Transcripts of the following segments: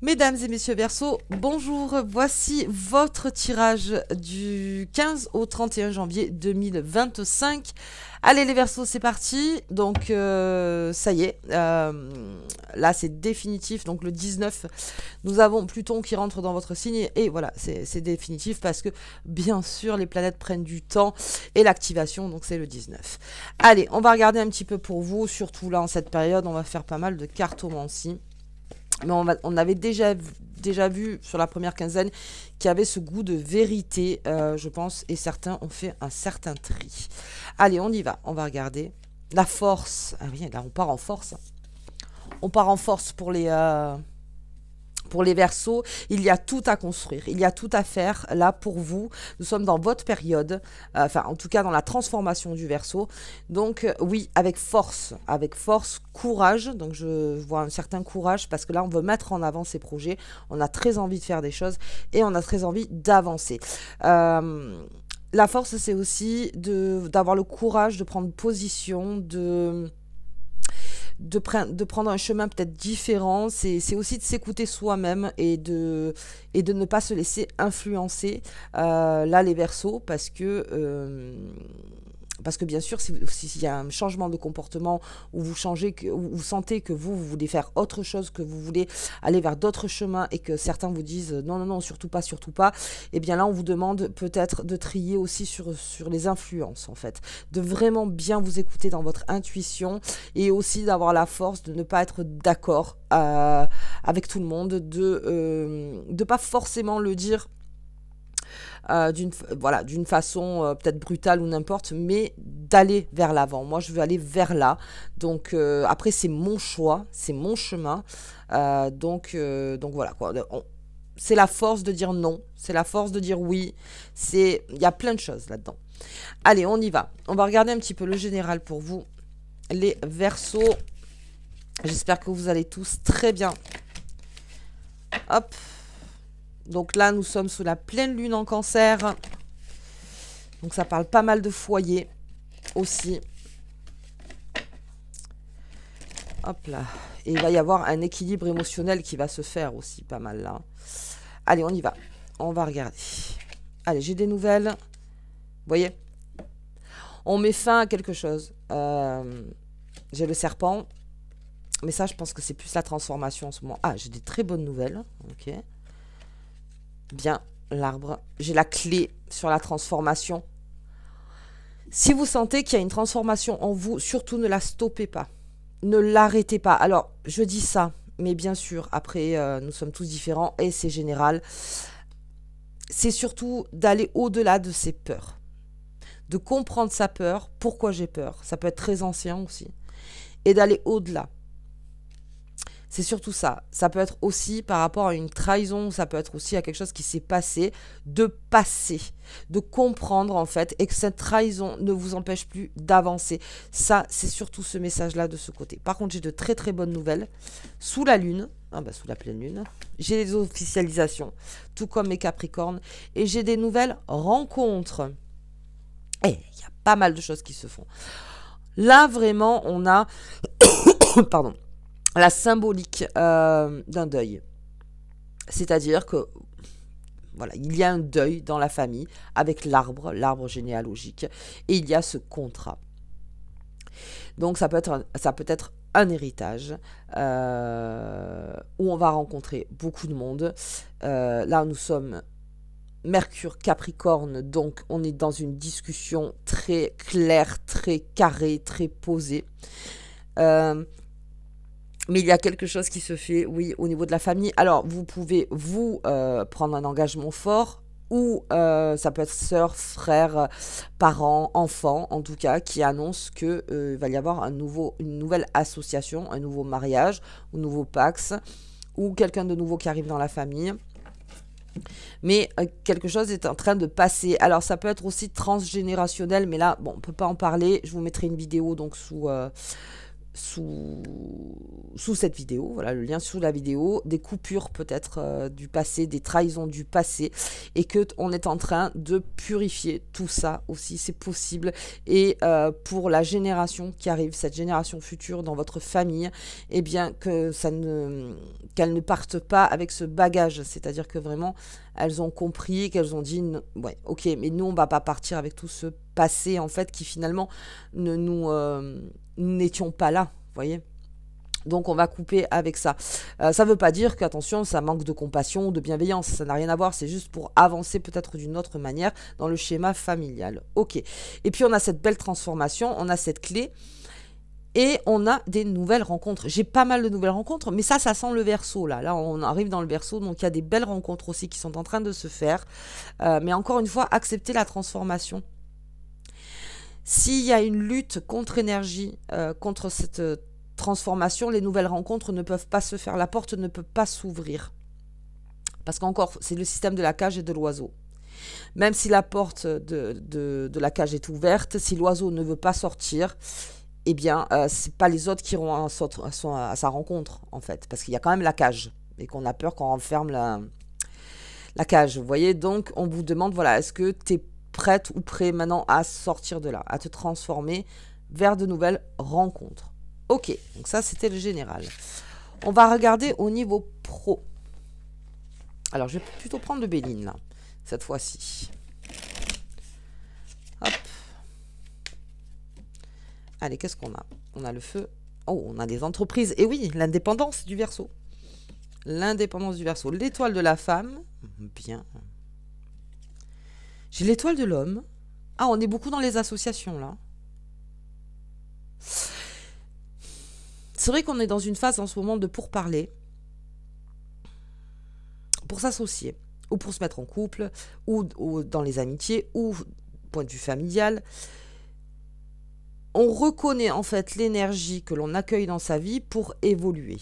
Mesdames et messieurs Verseau, bonjour, voici votre tirage du 15 au 31 janvier 2025. Allez les Verseaux, c'est parti. Donc ça y est, là c'est définitif. Donc le 19, nous avons Pluton qui rentre dans votre signe. Et voilà, c'est définitif parce que bien sûr les planètes prennent du temps. Et l'activation, donc c'est le 19. Allez, on va regarder un petit peu pour vous, surtout là en cette période, on va faire pas mal de cartomancie. Mais on avait déjà vu sur la première quinzaine qu'il y avait ce goût de vérité, je pense, et certains ont fait un certain tri. Allez, on y va, on va regarder. La force, ah oui, là on part en force. On part en force pour les Verseaux. Il y a tout à construire, il y a tout à faire là pour vous. Nous sommes dans votre période, enfin en tout cas dans la transformation du Verseau. Donc oui, avec force, courage. Donc je vois un certain courage parce que là on veut mettre en avant ces projets. On a très envie de faire des choses et on a très envie d'avancer. La force, c'est aussi d'avoir le courage de prendre position, de prendre un chemin peut-être différent, c'est aussi de s'écouter soi-même et de ne pas se laisser influencer, là les Verseaux, parce que bien sûr, s'il y a un changement de comportement où vous où vous sentez que vous voulez faire autre chose, que vous voulez aller vers d'autres chemins et que certains vous disent non, non, non, surtout pas, et bien là, on vous demande peut-être de trier aussi sur les influences, en fait. De vraiment bien vous écouter dans votre intuition et aussi d'avoir la force de ne pas être d'accord avec tout le monde, de pas forcément le dire d'une façon peut-être brutale ou n'importe, mais d'aller vers l'avant. Moi, je veux aller vers là. Donc, après, c'est mon choix, c'est mon chemin. Donc voilà, quoi. C'est la force de dire non, c'est la force de dire oui. Il y a plein de choses là-dedans. Allez, on y va. On va regarder un petit peu le général pour vous, les Verseaux. J'espère que vous allez tous très bien. Hop. Donc là, nous sommes sous la pleine lune en Cancer. Donc ça parle pas mal de foyer aussi. Hop là. Et il va y avoir un équilibre émotionnel qui va se faire aussi pas mal là. Allez, on y va. On va regarder. Allez, j'ai des nouvelles. Vous voyez? On met fin à quelque chose. J'ai le serpent. Mais ça, je pense que c'est plus la transformation en ce moment. Ah, j'ai des très bonnes nouvelles. Ok. Bien, l'arbre. J'ai la clé sur la transformation. Si vous sentez qu'il y a une transformation en vous, surtout ne la stoppez pas. Ne l'arrêtez pas. Alors, je dis ça, mais bien sûr, après, nous sommes tous différents et c'est général. C'est surtout d'aller au-delà de ses peurs. De comprendre sa peur, pourquoi j'ai peur. Ça peut être très ancien aussi. Et d'aller au-delà. C'est surtout ça. Ça peut être aussi par rapport à une trahison, ça peut être aussi à quelque chose qui s'est passé, de passer, de comprendre en fait, et que cette trahison ne vous empêche plus d'avancer. Ça, c'est surtout ce message-là de ce côté. Par contre, j'ai de très très bonnes nouvelles. Sous la lune, sous la pleine lune, j'ai les officialisations, tout comme mes Capricornes, et j'ai des nouvelles rencontres. Et il y a pas mal de choses qui se font. Là, vraiment, on a... Pardon. La symbolique d'un deuil. C'est-à-dire que, voilà, il y a un deuil dans la famille avec l'arbre généalogique, et il y a ce contrat. Donc ça peut être un héritage où on va rencontrer beaucoup de monde. Là, nous sommes Mercure Capricorne, donc on est dans une discussion très claire, très carrée, très posée. Mais il y a quelque chose qui se fait, oui, au niveau de la famille. Alors, vous pouvez, prendre un engagement fort, ou ça peut être sœur, frère, parents, enfants, en tout cas, qui annoncent qu'il va y avoir une nouvelle association, un nouveau mariage, un nouveau Pax, ou quelqu'un de nouveau qui arrive dans la famille. Mais quelque chose est en train de passer. Alors, ça peut être aussi transgénérationnel, mais là, bon, on ne peut pas en parler. Je vous mettrai une vidéo donc sous cette vidéo, voilà le lien sous la vidéo, des coupures peut-être du passé, des trahisons du passé, et que on est en train de purifier tout ça aussi, c'est possible, et pour la génération qui arrive, cette génération future dans votre famille, eh bien que qu'elles ne partent pas avec ce bagage, c'est-à-dire que vraiment elles ont compris, qu'elles ont dit ouais ok, mais nous on va pas partir avec tout ce passé en fait qui finalement ne nous n'étions pas là, vous voyez. Donc on va couper avec ça. Ça ne veut pas dire qu'attention, ça manque de compassion, de bienveillance, ça n'a rien à voir, c'est juste pour avancer peut-être d'une autre manière dans le schéma familial. Ok. Et puis on a cette belle transformation, on a cette clé, et on a des nouvelles rencontres. J'ai pas mal de nouvelles rencontres, mais ça sent le Verseau là. Là on arrive dans le Verseau, donc il y a des belles rencontres aussi qui sont en train de se faire. Mais encore une fois, accepter la transformation. S'il y a une lutte contre énergie, contre cette transformation, les nouvelles rencontres ne peuvent pas se faire. La porte ne peut pas s'ouvrir. Parce qu'encore, c'est le système de la cage et de l'oiseau. Même si la porte de la cage est ouverte, si l'oiseau ne veut pas sortir, eh bien, c'est pas les autres qui iront à sa rencontre, en fait. Parce qu'il y a quand même la cage. Et qu'on a peur qu'on renferme la cage. Vous voyez, donc, on vous demande, voilà, est-ce que tu es prête ou prêt maintenant à sortir de là, à te transformer vers de nouvelles rencontres. Ok, donc ça c'était le général. On va regarder au niveau pro. Alors je vais plutôt prendre le Béline là, cette fois-ci. Hop. Allez, qu'est-ce qu'on a? On a le feu. Oh, on a des entreprises. Et oui, l'indépendance du Verseau. L'indépendance du Verseau. L'étoile de la femme. Bien. J'ai l'étoile de l'homme. Ah, on est beaucoup dans les associations, là. C'est vrai qu'on est dans une phase en ce moment de pourparler. Pour s'associer. Ou pour se mettre en couple. Ou dans les amitiés. Ou point de vue familial. On reconnaît en fait l'énergie que l'on accueille dans sa vie pour évoluer.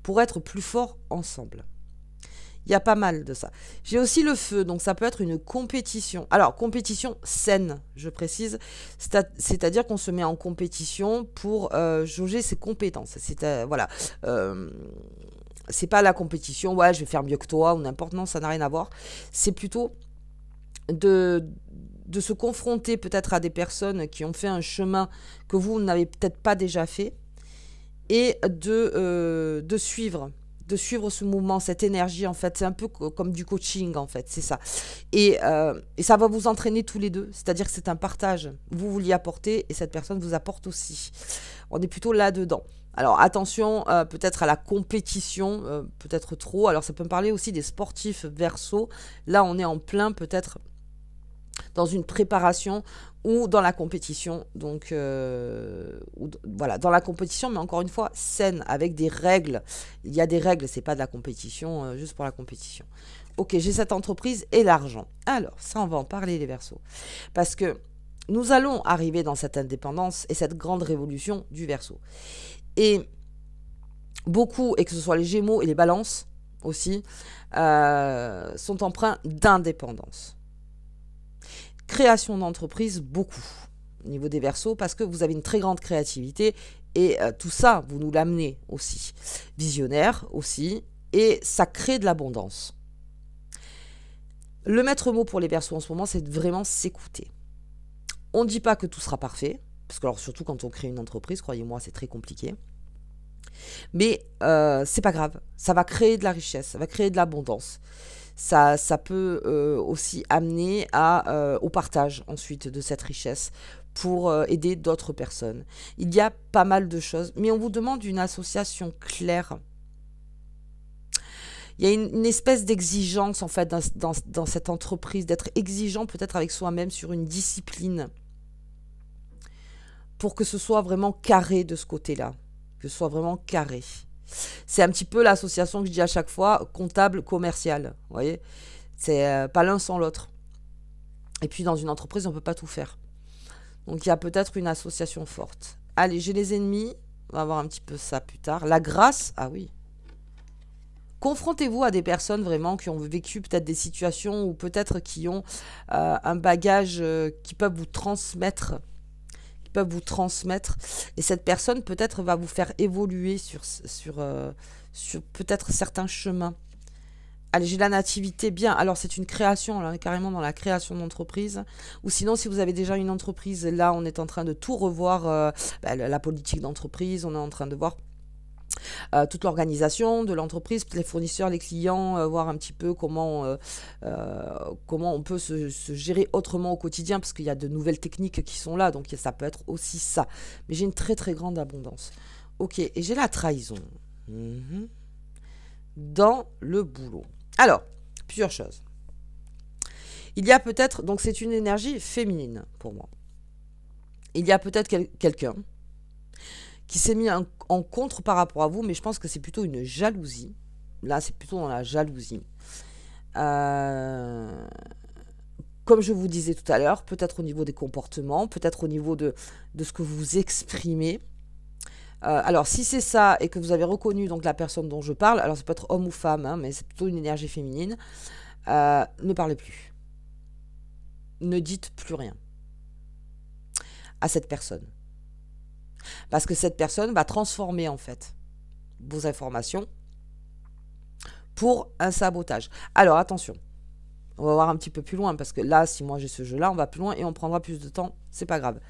Pour être plus fort ensemble. Il y a pas mal de ça. J'ai aussi le feu, donc ça peut être une compétition. Alors, compétition saine, je précise. C'est-à-dire qu'on se met en compétition pour jauger ses compétences. Voilà. C'est pas la compétition, ouais, je vais faire mieux que toi, ou n'importe, non, ça n'a rien à voir. C'est plutôt de se confronter peut-être à des personnes qui ont fait un chemin que vous n'avez peut-être pas déjà fait, et de suivre ce mouvement, cette énergie, en fait. C'est un peu comme du coaching, en fait, c'est ça. Et ça va vous entraîner tous les deux, c'est-à-dire que c'est un partage. Vous l'y apportez et cette personne vous apporte aussi. On est plutôt là-dedans. Alors attention, peut-être à la compétition, peut-être trop. Alors ça peut me parler aussi des sportifs Verseau. Là, on est en plein, peut-être, dans une préparation ou dans la compétition, donc voilà, dans la compétition, mais encore une fois saine, avec des règles. Il y a des règles, c'est pas de la compétition juste pour la compétition. Ok, j'ai cette entreprise et l'argent. Alors ça, on va en parler, les Verseaux, parce que nous allons arriver dans cette indépendance et cette grande révolution du Verseau. Et beaucoup, et que ce soit les Gémeaux et les Balances aussi, sont empreints d'indépendance. Création d'entreprise, beaucoup au niveau des Verseaux, parce que vous avez une très grande créativité et tout ça, vous nous l'amenez aussi. Visionnaire aussi, et ça crée de l'abondance. Le maître mot pour les Verseaux en ce moment, c'est de vraiment s'écouter. On ne dit pas que tout sera parfait, parce que alors surtout quand on crée une entreprise, croyez-moi, c'est très compliqué. Mais c'est pas grave, ça va créer de la richesse, ça va créer de l'abondance. Ça peut aussi amener au partage ensuite de cette richesse pour aider d'autres personnes. Il y a pas mal de choses, mais on vous demande une association claire. Il y a une espèce d'exigence en fait dans cette entreprise, d'être exigeant peut-être avec soi-même sur une discipline pour que ce soit vraiment carré de ce côté-là, que ce soit vraiment carré. C'est un petit peu l'association que je dis à chaque fois, comptable-commercial. Vous voyez, c'est pas l'un sans l'autre. Et puis dans une entreprise, on ne peut pas tout faire. Donc il y a peut-être une association forte. Allez, j'ai les ennemis. On va voir un petit peu ça plus tard. La grâce, ah oui. Confrontez-vous à des personnes vraiment qui ont vécu peut-être des situations ou peut-être qui ont un bagage qui peuvent vous transmettre peuvent vous transmettre. Et cette personne, peut-être, va vous faire évoluer sur peut-être certains chemins. Allez, j'ai la nativité, bien. Alors, c'est une création, là, carrément dans la création d'entreprise. Ou sinon, si vous avez déjà une entreprise, là, on est en train de tout revoir, la politique d'entreprise. On est en train de voir toute l'organisation de l'entreprise, les fournisseurs, les clients, voir un petit peu comment on peut se gérer autrement au quotidien, parce qu'il y a de nouvelles techniques qui sont là, donc ça peut être aussi ça. Mais j'ai une très très grande abondance. Ok, et j'ai la trahison. Dans le boulot. Alors, plusieurs choses. Il y a peut-être, donc c'est une énergie féminine pour moi. Il y a peut-être quelqu'un qui s'est mis en contre par rapport à vous, mais je pense que c'est plutôt une jalousie. Là, c'est plutôt dans la jalousie. Comme je vous disais tout à l'heure, peut-être au niveau des comportements, peut-être au niveau de ce que vous exprimez. Alors, si c'est ça et que vous avez reconnu donc la personne dont je parle, alors ça peut être homme ou femme, hein, mais c'est plutôt une énergie féminine, ne parlez plus. Ne dites plus rien à cette personne. Parce que cette personne va transformer en fait vos informations pour un sabotage. Alors, attention, on va voir un petit peu plus loin, parce que là, si moi j'ai ce jeu-là, on va plus loin et on prendra plus de temps, c'est pas grave.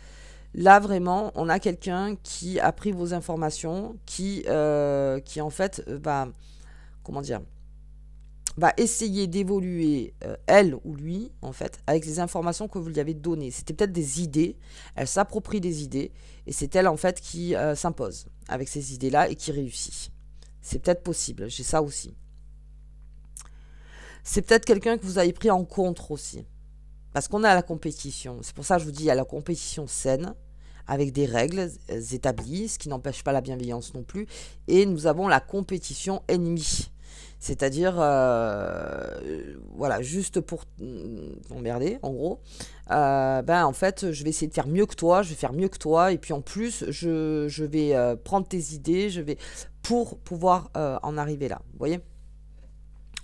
Là, vraiment, on a quelqu'un qui a pris vos informations, qui en fait va, comment dire, va essayer d'évoluer, elle ou lui, en fait, avec les informations que vous lui avez données. C'était peut-être des idées, elle s'approprie des idées, et c'est elle, en fait, qui s'impose avec ces idées-là et qui réussit. C'est peut-être possible, j'ai ça aussi. C'est peut-être quelqu'un que vous avez pris en contre aussi. Parce qu'on a la compétition. C'est pour ça que je vous dis, il y a la compétition saine, avec des règles établies, ce qui n'empêche pas la bienveillance non plus. Et nous avons la compétition ennemie. C'est-à-dire, voilà, juste pour t'emmerder, en gros. En fait, je vais essayer de faire mieux que toi, je vais faire mieux que toi. Et puis en plus, je vais prendre tes idées, pour pouvoir en arriver là. Vous voyez ?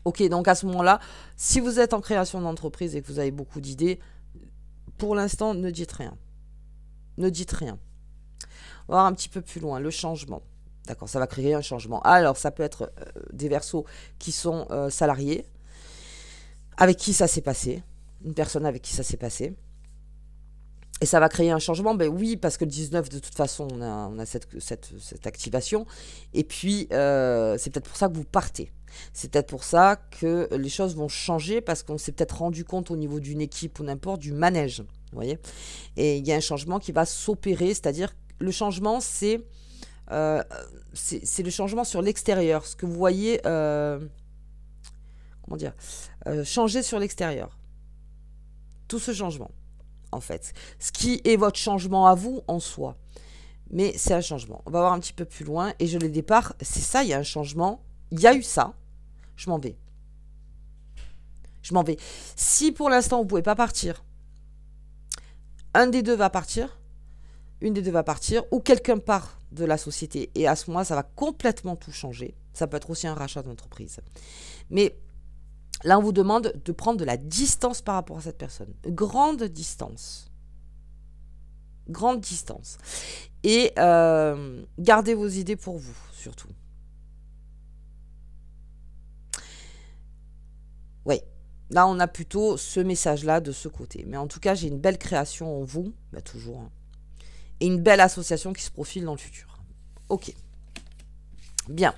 Ok, donc à ce moment-là, si vous êtes en création d'entreprise et que vous avez beaucoup d'idées, pour l'instant, ne dites rien. Ne dites rien. On va voir un petit peu plus loin, le changement. D'accord, ça va créer un changement. Alors, ça peut être des Verseaux qui sont salariés, avec qui ça s'est passé, une personne avec qui ça s'est passé. Et ça va créer un changement, ben oui, parce que le 19, de toute façon, on a cette activation. Et puis, c'est peut-être pour ça que vous partez. C'est peut-être pour ça que les choses vont changer, parce qu'on s'est peut-être rendu compte au niveau d'une équipe ou n'importe, du manège. Vous voyez ? Et il y a un changement qui va s'opérer, c'est-à-dire le changement, c'est le changement sur l'extérieur. Ce que vous voyez, comment dire, changer sur l'extérieur. Tout ce changement, en fait. Ce qui est votre changement à vous en soi. Mais c'est un changement. On va voir un petit peu plus loin. Et je les départ, c'est ça, il y a un changement. Il y a eu ça. Je m'en vais. Je m'en vais. Si pour l'instant, vous ne pouvez pas partir, un des deux va partir, une des deux va partir, ou quelqu'un part de la société. Et à ce moment-là, ça va complètement tout changer. Ça peut être aussi un rachat d'entreprise. Mais là, on vous demande de prendre de la distance par rapport à cette personne. Grande distance. Grande distance. Et gardez vos idées pour vous, surtout. Oui. Là, on a plutôt ce message-là de ce côté. Mais en tout cas, j'ai une belle création en vous. Bah, toujours. Hein. Et une belle association qui se profile dans le futur. Ok. Bien.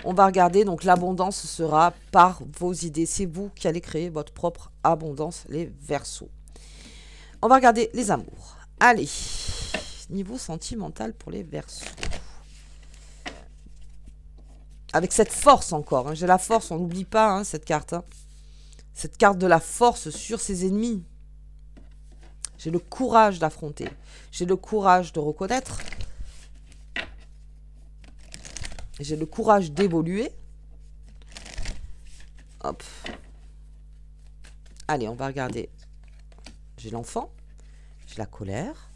On va regarder. Donc, l'abondance sera par vos idées. C'est vous qui allez créer votre propre abondance, les Verseaux. On va regarder les amours. Allez. Niveau sentimental pour les Verseaux. Avec cette force encore. Hein. J'ai la force, on n'oublie pas hein, cette carte. Hein. Cette carte de la force sur ses ennemis. J'ai le courage d'affronter. J'ai le courage de reconnaître. J'ai le courage d'évoluer. Hop. Allez, on va regarder. J'ai l'enfant. J'ai la colère.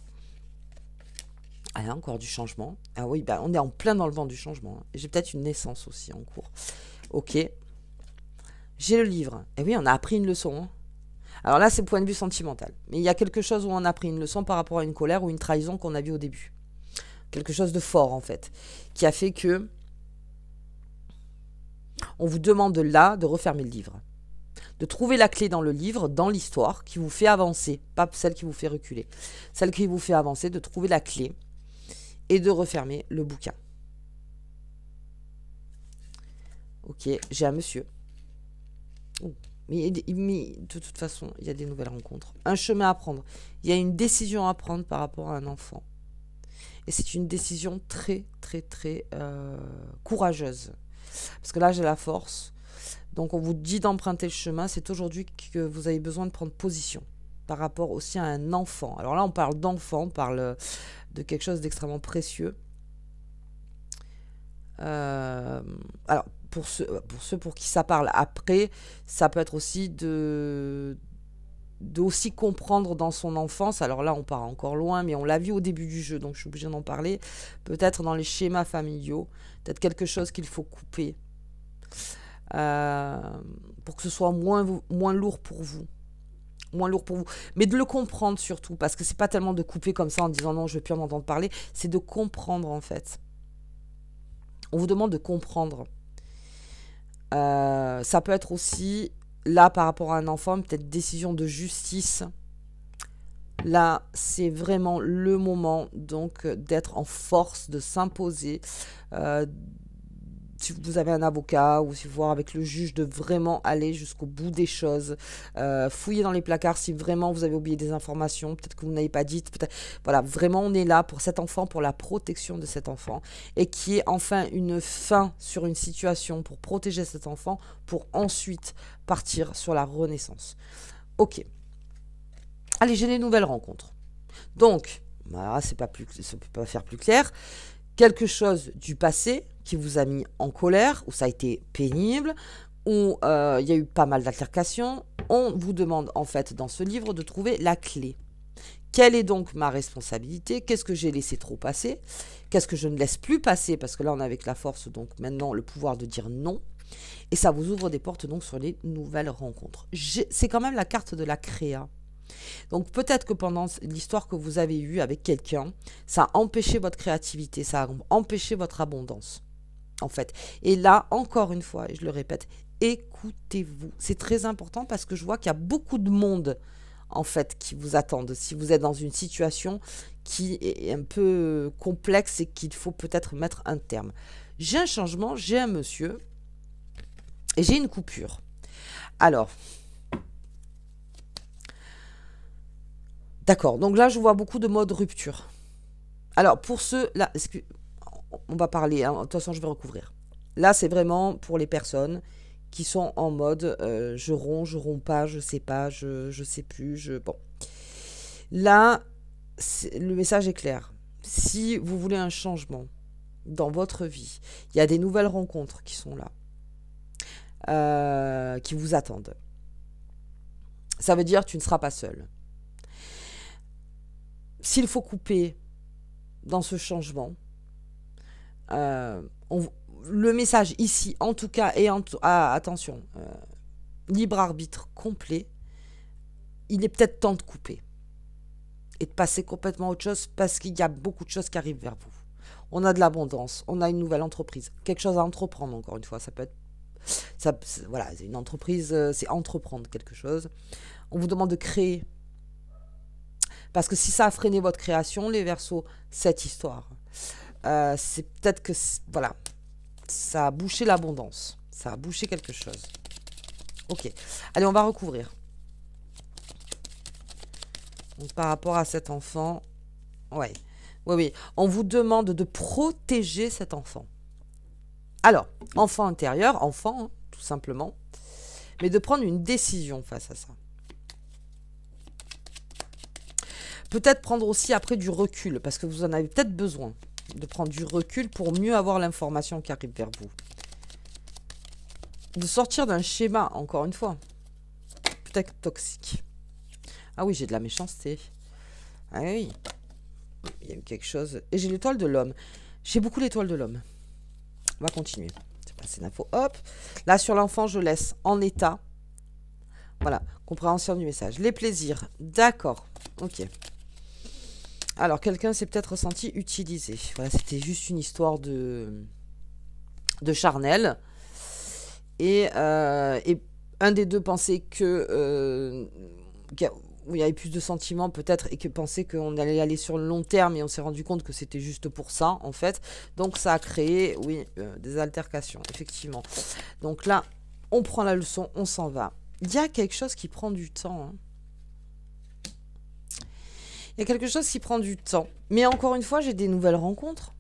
Ah, encore du changement. Ah oui, bah, on est en plein dans le vent du changement. J'ai peut-être une naissance aussi en cours. Ok. J'ai le livre. Et oui, on a appris une leçon. Hein. Alors là, c'est point de vue sentimental. Mais il y a quelque chose où on a pris une leçon par rapport à une colère ou une trahison qu'on a vue au début. Quelque chose de fort, en fait, qui a fait que on vous demande là de refermer le livre. De trouver la clé dans le livre, dans l'histoire, qui vous fait avancer, pas celle qui vous fait reculer. Celle qui vous fait avancer, de trouver la clé et de refermer le bouquin. Ok, j'ai un monsieur. Oh. Mais de toute façon, il y a des nouvelles rencontres. Un chemin à prendre. Il y a une décision à prendre par rapport à un enfant. Et c'est une décision très, très, très courageuse. Parce que là, j'ai la force. Donc, on vous dit d'emprunter le chemin. C'est aujourd'hui que vous avez besoin de prendre position par rapport aussi à un enfant. Alors là, on parle d'enfant, on parle de quelque chose d'extrêmement précieux. Alors, pour ceux pour qui ça parle après, ça peut être aussi de aussi comprendre dans son enfance. Alors là, on part encore loin, mais on l'a vu au début du jeu, donc je suis obligée d'en parler. Peut-être dans les schémas familiaux, peut-être quelque chose qu'il faut couper pour que ce soit moins lourd pour vous. Moins lourd pour vous. Mais de le comprendre surtout, parce que c'est pas tellement de couper comme ça en disant non, je veux plus en entendre parler, c'est de comprendre en fait. On vous demande de comprendre. Ça peut être aussi, là, par rapport à un enfant, peut-être décision de justice. Là, c'est vraiment le moment, donc, d'être en force, de s'imposer. Si vous avez un avocat ou si vous voulez avec le juge, de vraiment aller jusqu'au bout des choses. Fouiller dans les placards si vraiment vous avez oublié des informations, peut-être que vous n'avez pas dites. Voilà, vraiment, on est là pour cet enfant, pour la protection de cet enfant. Et qui est enfin une fin sur une situation pour protéger cet enfant, pour ensuite partir sur la renaissance. Ok. Allez, j'ai des nouvelles rencontres. Donc, voilà, ça peut pas faire plus clair. Quelque chose du passé qui vous a mis en colère, où ça a été pénible, où il y a eu pas mal d'altercations. On vous demande en fait dans ce livre de trouver la clé. Quelle est donc ma responsabilité? Qu'est-ce que j'ai laissé trop passer? Qu'est-ce que je ne laisse plus passer? Parce que là on a avec la force donc maintenant le pouvoir de dire non. Et ça vous ouvre des portes donc sur les nouvelles rencontres. C'est quand même la carte de la créa. Donc peut-être que pendant l'histoire que vous avez eue avec quelqu'un, ça a empêché votre créativité, ça a empêché votre abondance, en fait. Et là, encore une fois, et je le répète, écoutez-vous. C'est très important parce que je vois qu'il y a beaucoup de monde, en fait, qui vous attendent. Si vous êtes dans une situation qui est un peu complexe et qu'il faut peut-être mettre un terme. J'ai un changement, j'ai un monsieur et j'ai une coupure. Alors... D'accord, donc là, je vois beaucoup de mode rupture. Alors, pour ceux... Là, on va parler, hein, de toute façon, je vais recouvrir. Là, c'est vraiment pour les personnes qui sont en mode je romps pas, je sais pas, je sais plus, Bon. Là, le message est clair. Si vous voulez un changement dans votre vie, il y a des nouvelles rencontres qui sont là, qui vous attendent. Ça veut dire que tu ne seras pas seul. S'il faut couper dans ce changement, le message ici, en tout cas, et attention, libre arbitre complet, il est peut-être temps de couper et de passer complètement à autre chose parce qu'il y a beaucoup de choses qui arrivent vers vous. On a de l'abondance, on a une nouvelle entreprise, quelque chose à entreprendre encore une fois, ça peut être, voilà, c'est une entreprise, c'est entreprendre quelque chose. On vous demande de créer. Parce que si ça a freiné votre création, les Verseaux, cette histoire, c'est peut-être que, voilà, ça a bouché l'abondance. Ça a bouché quelque chose. Ok. Allez, on va recouvrir. Donc, par rapport à cet enfant, ouais. Oui. On vous demande de protéger cet enfant. Alors, enfant intérieur, enfant, hein, tout simplement. Mais de prendre une décision face à ça. Peut-être prendre aussi après du recul, parce que vous en avez peut-être besoin de prendre du recul pour mieux avoir l'information qui arrive vers vous. De sortir d'un schéma, encore une fois, peut-être toxique. Ah oui, j'ai de la méchanceté. Ah oui, il y a eu quelque chose. Et j'ai l'étoile de l'homme. J'ai beaucoup l'étoile de l'homme. On va continuer. C'est passé l'info. Hop. Là, sur l'enfant, je laisse en état. Voilà, compréhension du message. Les plaisirs, d'accord, ok. Alors, quelqu'un s'est peut-être ressenti utilisé. Voilà, c'était juste une histoire de charnel. Et un des deux pensait que où il y avait plus de sentiments peut-être, et que pensait qu'on allait aller sur le long terme, et on s'est rendu compte que c'était juste pour ça, en fait. Donc, ça a créé, oui, des altercations, effectivement. Donc là, on prend la leçon, on s'en va. Il y a quelque chose qui prend du temps, hein. Il y a quelque chose qui prend du temps. Mais encore une fois, j'ai des nouvelles rencontres.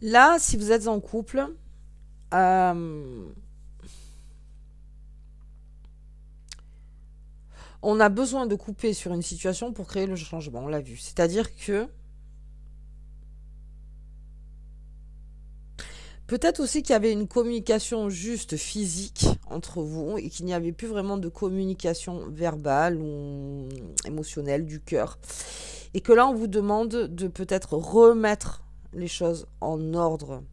Là, si vous êtes en couple, on a besoin de couper sur une situation pour créer le changement, on l'a vu. C'est-à-dire que peut-être aussi qu'il y avait une communication juste physique entre vous et qu'il n'y avait plus vraiment de communication verbale ou émotionnelle du cœur. Et que là, on vous demande de peut-être remettre les choses en ordre.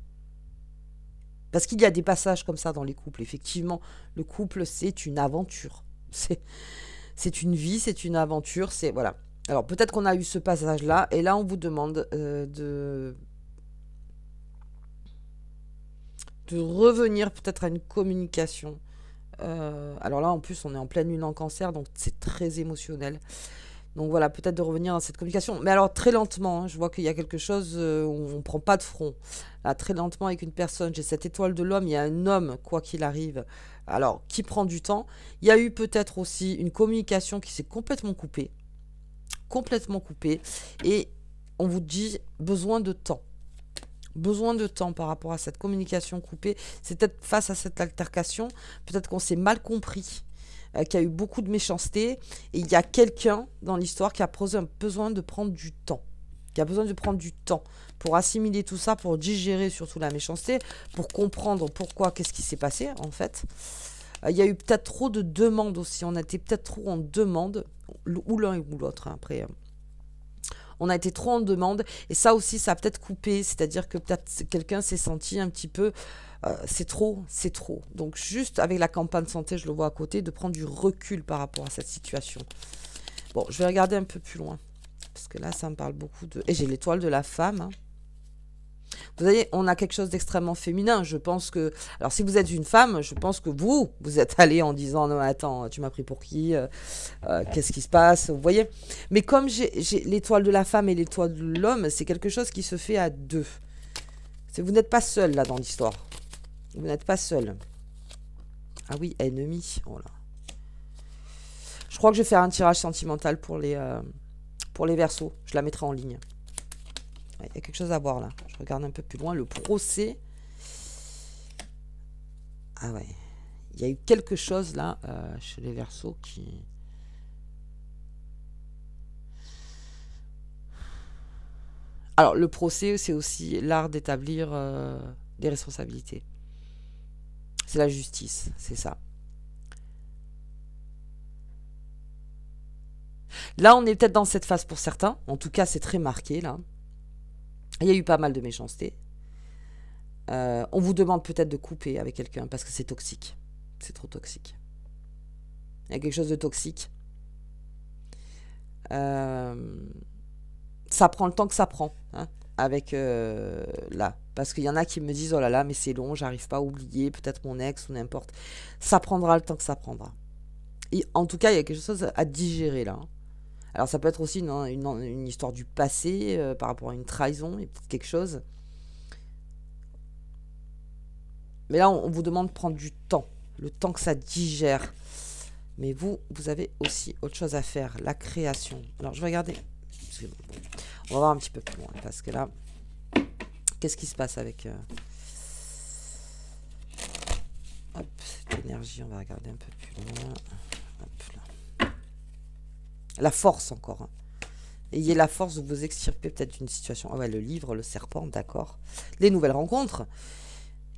Parce qu'il y a des passages comme ça dans les couples. Effectivement, le couple, c'est une aventure. C'est une vie, c'est une aventure, c'est... Voilà. Alors, peut-être qu'on a eu ce passage-là, et là, on vous demande de revenir peut-être à une communication. Alors là, en plus, on est en pleine lune en cancer, donc c'est très émotionnel. Donc voilà, peut-être de revenir dans cette communication. Mais alors, très lentement, hein, je vois qu'il y a quelque chose où on ne prend pas de front. Là, très lentement avec une personne, j'ai cette étoile de l'homme, il y a un homme, quoi qu'il arrive, alors, qui prend du temps. Il y a eu peut-être aussi une communication qui s'est complètement coupée. Complètement coupée. Et on vous dit, besoin de temps. Besoin de temps par rapport à cette communication coupée. C'est peut-être face à cette altercation, peut-être qu'on s'est mal compris, qu'il y a eu beaucoup de méchanceté, et il y a quelqu'un dans l'histoire qui a besoin de prendre du temps. Qui a besoin de prendre du temps pour assimiler tout ça, pour digérer surtout la méchanceté, pour comprendre pourquoi, qu'est-ce qui s'est passé en fait. Il y a eu peut-être trop de demandes aussi, on a été peut-être trop en demande, ou l'un ou l'autre, hein, après... On a été trop en demande, et ça aussi, ça a peut-être coupé, c'est-à-dire que peut-être quelqu'un s'est senti un petit peu, c'est trop, c'est trop. Donc juste avec la campagne santé, je le vois à côté, de prendre du recul par rapport à cette situation. Bon, je vais regarder un peu plus loin, parce que là, ça me parle beaucoup de... Et j'ai l'étoile de la femme, hein. Vous voyez, on a quelque chose d'extrêmement féminin. Je pense que... Alors, si vous êtes une femme, je pense que vous êtes allé en disant « Non, attends, tu m'as pris pour qui qu'est-ce qui se passe ?» Vous voyez. Mais comme j'ai l'étoile de la femme et l'étoile de l'homme, c'est quelque chose qui se fait à deux. Vous n'êtes pas seul, là, dans l'histoire. Vous n'êtes pas seul. Ah oui, ennemi. Oh là. Je crois que je vais faire un tirage sentimental pour les Verseaux. Je la mettrai en ligne. Il y a quelque chose à voir là. Je regarde un peu plus loin. Le procès. Ah ouais. Il y a eu quelque chose là chez les Verseaux qui... Alors, le procès, c'est aussi l'art d'établir des responsabilités. C'est la justice, c'est ça. Là, on est peut-être dans cette phase pour certains. En tout cas, c'est très marqué là. Il y a eu pas mal de méchanceté. On vous demande peut-être de couper avec quelqu'un parce que c'est toxique. C'est trop toxique. Il y a quelque chose de toxique. Ça prend le temps que ça prend. Hein, avec là. Parce qu'il y en a qui me disent « Oh là là, mais c'est long, j'arrive pas à oublier, peut-être mon ex ou n'importe. » Ça prendra le temps que ça prendra. Et en tout cas, il y a quelque chose à digérer là. Alors ça peut être aussi une histoire du passé par rapport à une trahison, et peut-être quelque chose. Mais là, on vous demande de prendre du temps, le temps que ça digère. Mais vous avez aussi autre chose à faire, la création. Alors je vais regarder. On va voir un petit peu plus loin, parce que là, qu'est-ce qui se passe avec... Hop, cette énergie, on va regarder un peu plus loin. Hop, là. La force encore. Hein. Ayez la force de vous extirper peut-être d'une situation. Ah ouais, le livre, le serpent, d'accord. Les nouvelles rencontres.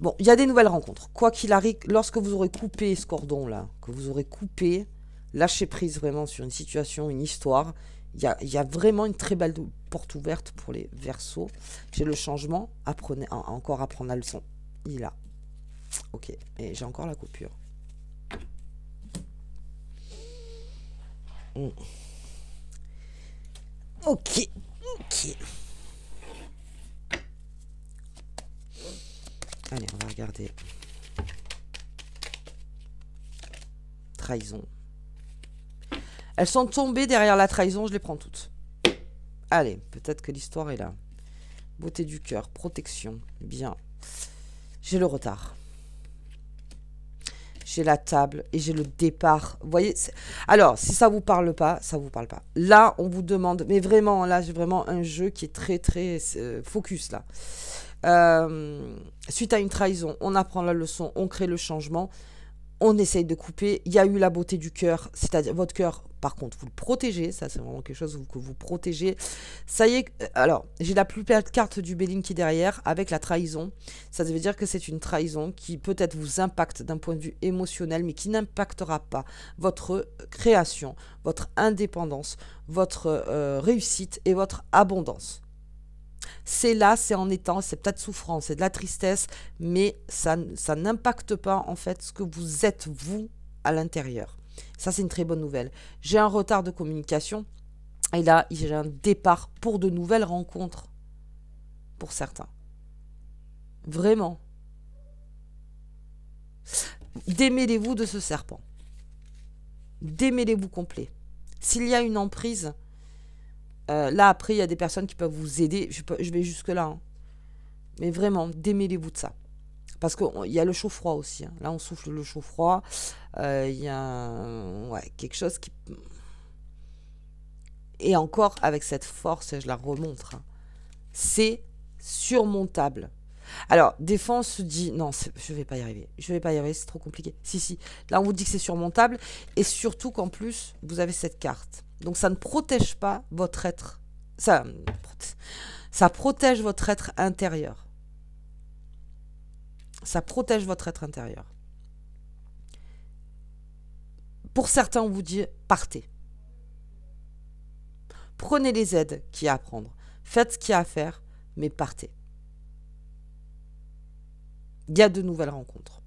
Bon, il y a des nouvelles rencontres. Quoi qu'il arrive, lorsque vous aurez coupé ce cordon-là, que vous aurez coupé, lâchez prise vraiment sur une situation, une histoire, il y a vraiment une très belle porte ouverte pour les Verseaux. J'ai le changement, apprenez, encore apprendre la leçon. Il est là. Ok, et j'ai encore la coupure. Ok, ok. Allez, on va regarder. Trahison. Elles sont tombées derrière la trahison, je les prends toutes. Allez, peut-être que l'histoire est là. Beauté du cœur, protection, bien. J'ai le retard. J'ai la table et j'ai le départ. Vous voyez, alors, si ça vous parle pas, ça vous parle pas. Là, on vous demande, mais vraiment, là, j'ai vraiment un jeu qui est très, très focus, là. Suite à une trahison, on apprend la leçon, on crée le changement, on essaye de couper. Il y a eu la beauté du cœur, c'est-à-dire votre cœur, par contre, vous le protégez. Ça, c'est vraiment quelque chose que vous protégez. Ça y est, alors, j'ai la plus belle carte du Béline qui est derrière, avec la trahison. Ça veut dire que c'est une trahison qui peut-être vous impacte d'un point de vue émotionnel, mais qui n'impactera pas votre création, votre indépendance, votre réussite et votre abondance. C'est là, c'est en étant, c'est peut-être souffrant, c'est de la tristesse, mais ça n'impacte pas en fait ce que vous êtes vous à l'intérieur. Ça, c'est une très bonne nouvelle. J'ai un retard de communication et là, j'ai un départ pour de nouvelles rencontres pour certains. Vraiment. Démêlez-vous de ce serpent. Démêlez-vous complet. S'il y a une emprise, là, après, il y a des personnes qui peuvent vous aider. Je vais jusque-là. Hein. Mais vraiment, démêlez-vous de ça. Parce qu'il y a le chaud-froid aussi. Hein. Là, on souffle le chaud-froid. Il y a quelque chose qui... Et encore, avec cette force, et je la remontre, hein, c'est surmontable. Alors, des fois, on se dit, non, je vais pas y arriver. Je vais pas y arriver, c'est trop compliqué. Si. Là, on vous dit que c'est surmontable. Et surtout qu'en plus, vous avez cette carte. Donc, ça ne protège pas votre être. Ça protège votre être intérieur. Ça protège votre être intérieur. Pour certains, on vous dit, partez. Prenez les aides qu'il y a à prendre. Faites ce qu'il y a à faire, mais partez. Il y a de nouvelles rencontres.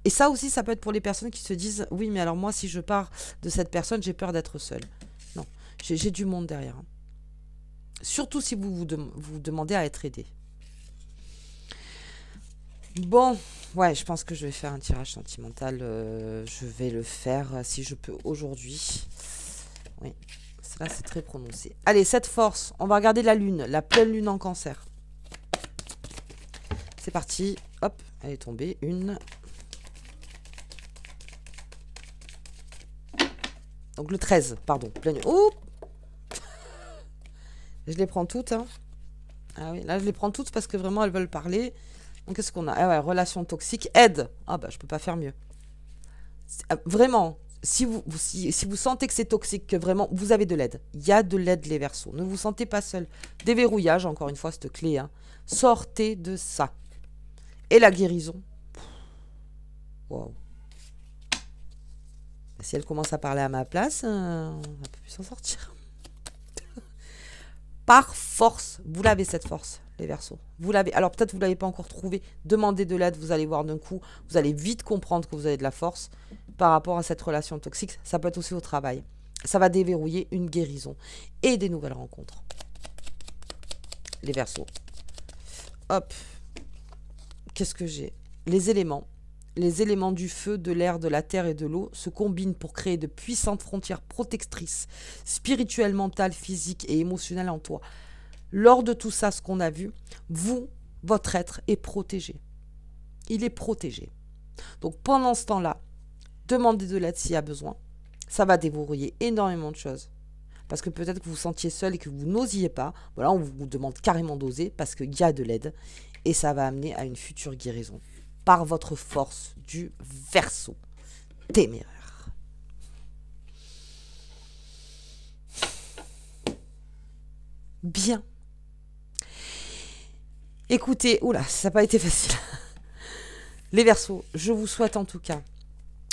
Et ça aussi, ça peut être pour les personnes qui se disent, oui, mais alors moi, si je pars de cette personne, j'ai peur d'être seule. Non, j'ai du monde derrière. Hein. Surtout si vous demandez à être aidé. Bon, ouais, je pense que je vais faire un tirage sentimental. Je vais le faire si je peux aujourd'hui. Oui, là, c'est très prononcé. Allez, cette force, on va regarder la lune, la pleine lune en cancer. C'est parti. Hop, elle est tombée. Une. Donc le 13, pardon. Pleine... Oh, je les prends toutes. Hein. Ah oui, là, je les prends toutes parce que vraiment, elles veulent parler. Donc, qu'est-ce qu'on a? Ah ouais, relation toxique. Aide. Ah bah, je peux pas faire mieux. Vraiment, si vous sentez que c'est toxique, que vraiment, vous avez de l'aide. Il y a de l'aide, les Verseaux. Ne vous sentez pas seul. Déverrouillage, encore une fois, cette clé. Hein. Sortez de ça. Et la guérison. Wow. Si elle commence à parler à ma place, on va plus s'en sortir. Par force, vous l'avez cette force, les Verseaux. Vous l'avez. Alors peut-être vous ne l'avez pas encore trouvé. Demandez de l'aide, vous allez voir d'un coup. Vous allez vite comprendre que vous avez de la force par rapport à cette relation toxique. Ça peut être aussi au travail. Ça va déverrouiller une guérison et des nouvelles rencontres. Les Verseaux. Hop. Qu'est-ce que j'ai? Les éléments. Les éléments du feu, de l'air, de la terre et de l'eau se combinent pour créer de puissantes frontières protectrices, spirituelles, mentales, physiques et émotionnelles en toi. Lors de tout ça, ce qu'on a vu, vous, votre être est protégé. Il est protégé. Donc pendant ce temps-là, demandez de l'aide s'il y a besoin. Ça va déverrouiller énormément de choses. Parce que peut-être que vous vous sentiez seul et que vous n'osiez pas. Voilà, on vous demande carrément d'oser parce qu'il y a de l'aide. Et ça va amener à une future guérison. Par votre force du Verseau téméraire. Bien. Écoutez, oula, ça n'a pas été facile. Les Verseaux, je vous souhaite en tout cas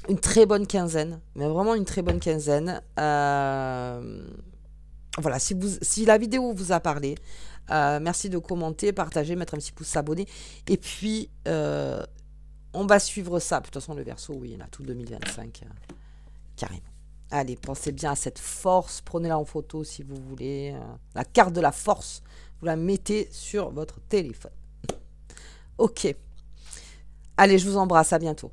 une très bonne quinzaine, mais vraiment une très bonne quinzaine. Voilà, si la vidéo vous a parlé, merci de commenter, partager, mettre un petit pouce, s'abonner. Et puis, On va suivre ça. De toute façon, le Verseau, oui, il a tout 2025, carrément. Allez, pensez bien à cette force. Prenez-la en photo si vous voulez. La carte de la force, vous la mettez sur votre téléphone. Ok. Allez, je vous embrasse. À bientôt.